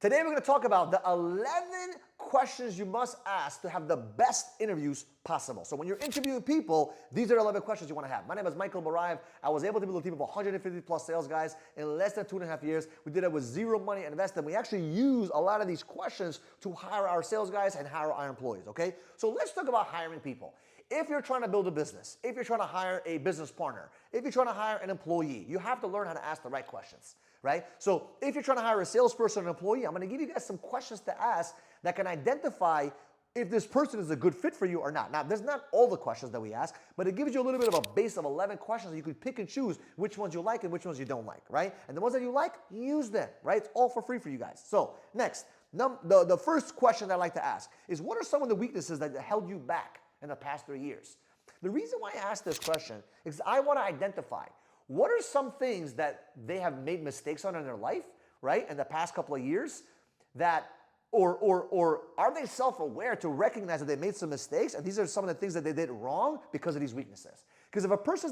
Today we're going to talk about the 11 questions you must ask to have the best interviews possible. So when you're interviewing people, these are 11 questions you want to have. My name is Michael Barayev. I was able to build a team of 150 plus sales guys in less than 2.5 years. We did it with zero money invested. We actually use a lot of these questions to hire our sales guys and hire our employees, okay? So let's talk about hiring people. If you're trying to build a business, if you're trying to hire a business partner, if you're trying to hire an employee, you have to learn how to ask the right questions, right? So if you're trying to hire a salesperson or an employee, I'm going to give you guys some questions to ask that can identify if this person is a good fit for you or not. Now, there's not all the questions that we ask, but it gives you a little bit of a base of 11 questions. You can pick and choose which ones you like and which ones you don't like, right? And the ones that you like, use them, right? It's all for free for you guys. So next, the first question that I like to ask is, what are some of the weaknesses that held you back in the past 3 years? The reason why I ask this question is I want to identify what are some things that they have made mistakes on in their life, right, in the past couple of years, that or are they self-aware to recognize that they made some mistakes and these are some of the things that they did wrong because of these weaknesses? Because if a person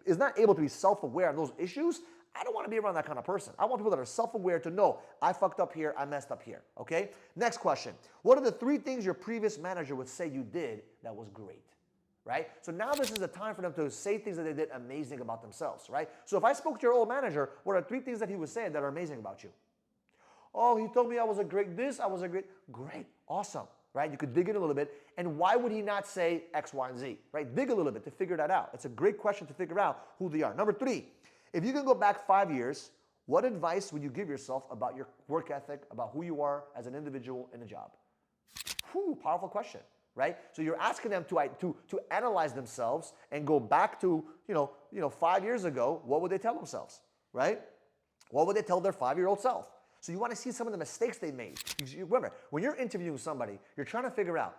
is not able to be self-aware of those issues, I don't want to be around that kind of person. I want people that are self-aware to know, I fucked up here, I messed up here, okay? Next question. What are the 3 things your previous manager would say you did that was great, right? So now this is the time for them to say things that they did amazing about themselves, right? So if I spoke to your old manager, what are 3 things that he would say that are amazing about you? Oh, he told me I was a great this, I was a great, awesome, right? You could dig in a little bit. And why would he not say X, Y, and Z, right? Dig a little bit to figure that out. It's a great question to figure out who they are. Number 3, if you can go back 5 years, what advice would you give yourself about your work ethic, about who you are as an individual in a job? Whew, powerful question, right? So you're asking them to analyze themselves and go back to, 5 years ago, what would they tell themselves, right? What would they tell their 5-year-old self? So you want to see some of the mistakes they made. Remember, when you're interviewing somebody, you're trying to figure out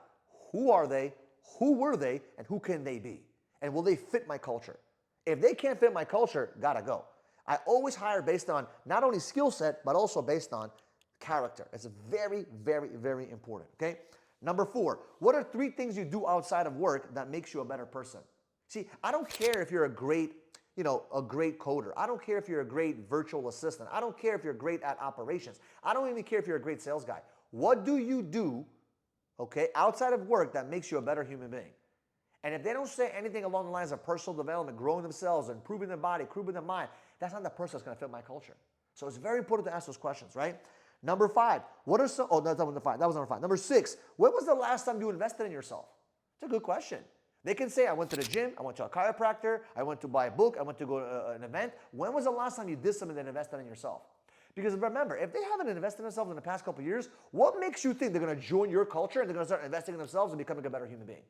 who are they, who were they, and who can they be? And will they fit my culture? If they can't fit my culture, gotta go. I always hire based on not only skill set, but also based on character. It's very, very, very important, okay? Number 4, what are 3 things you do outside of work that makes you a better person? See, I don't care if you're a great coder. I don't care if you're a great virtual assistant. I don't care if you're great at operations. I don't even care if you're a great sales guy. What do you do, okay, outside of work that makes you a better human being? And if they don't say anything along the lines of personal development, growing themselves, improving their body, improving their mind, that's not the person that's going to fit my culture. So it's very important to ask those questions, right? Number 5, what are some, that was number 5. That was number 5. Number 6, when was the last time you invested in yourself? It's a good question. They can say, I went to the gym, I went to a chiropractor, I went to buy a book, I went to go to an event. When was the last time you did something that invested in yourself? Because remember, if they haven't invested in themselves in the past couple of years, what makes you think they're going to join your culture and they're going to start investing in themselves and becoming a better human being?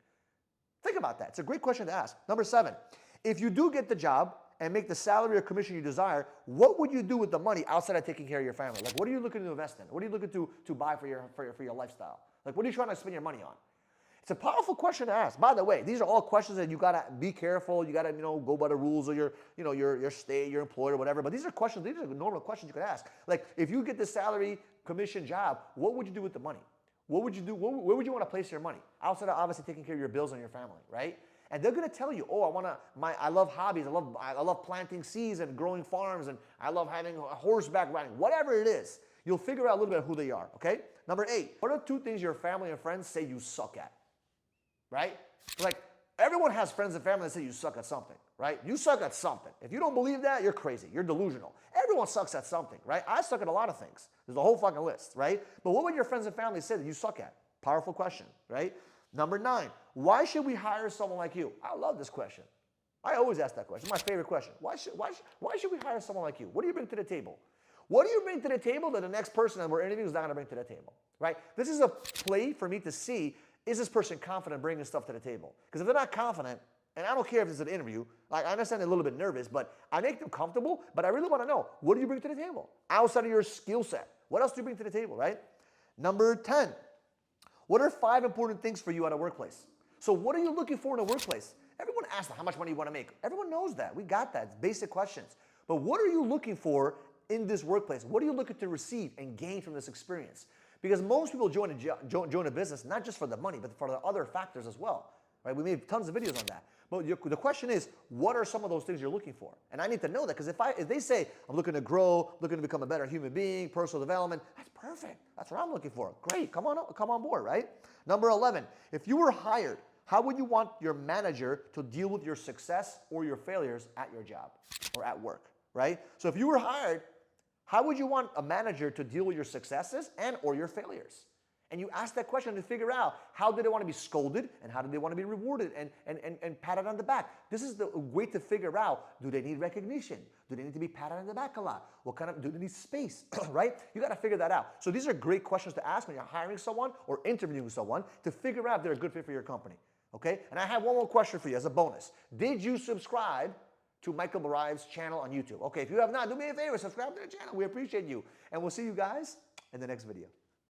Think about that. It's a great question to ask. Number 7, if you do get the job and make the salary or commission you desire, what would you do with the money outside of taking care of your family? Like, what are you looking to invest in? What are you looking to buy for your lifestyle? Like, what are you trying to spend your money on? It's a powerful question to ask. By the way, these are all questions that you gotta be careful. You gotta, go by the rules of your state, your employer, or whatever. But these are questions. These are normal questions you could ask. Like, if you get the salary commission job, what would you do with the money? What would you do? Where would you want to place your money outside of obviously taking care of your bills and your family, right? And they're gonna tell you, oh, I love hobbies. I love planting seeds and growing farms, and I love having horseback riding. Whatever it is, you'll figure out a little bit of who they are. Okay. Number 8, what are 2 things your family and friends say you suck at? Right? Like, everyone has friends and family that say you suck at something, right? You suck at something. If you don't believe that, you're crazy. You're delusional. Everyone sucks at something, right? I suck at a lot of things. There's a whole fucking list, right? But what would your friends and family say that you suck at? Powerful question, right? Number 9, why should we hire someone like you? I love this question. I always ask that question. It's my favorite question. Why should we hire someone like you? What do you bring to the table? What do you bring to the table that the next person that we're interviewing is not going to bring to the table, right? This is a play for me to see, is this person confident bringing stuff to the table? Because if they're not confident, and I don't care if it's an interview, like, I understand they're a little bit nervous, but I make them comfortable, but I really want to know, what do you bring to the table? Outside of your skill set, what else do you bring to the table, right? Number 10, what are 5 important things for you at a workplace? So what are you looking for in a workplace? Everyone asks how much money you want to make. Everyone knows that. We got that. It's basic questions. But what are you looking for in this workplace? What are you looking to receive and gain from this experience? Because most people join a business not just for the money, but for the other factors as well, right? We made tons of videos on that. But the question is, what are some of those things you're looking for? And I need to know that, because if they say, I'm looking to grow, looking to become a better human being, personal development, that's perfect. That's what I'm looking for. Great, come on board, right? Number 11, if you were hired, how would you want your manager to deal with your success or your failures at your job or at work, right? So if you were hired, how would you want a manager to deal with your successes and or your failures? And you ask that question to figure out, how do they want to be scolded and how do they want to be rewarded and patted on the back? This is the way to figure out, do they need recognition? Do they need to be patted on the back a lot? Do they need space, right? You got to figure that out. So these are great questions to ask when you're hiring someone or interviewing someone to figure out if they're a good fit for your company, okay? And I have one more question for you as a bonus. Did you subscribe to Michael Barive's channel on YouTube? Okay, if you have not, do me a favor, subscribe to the channel. We appreciate you. And we'll see you guys in the next video.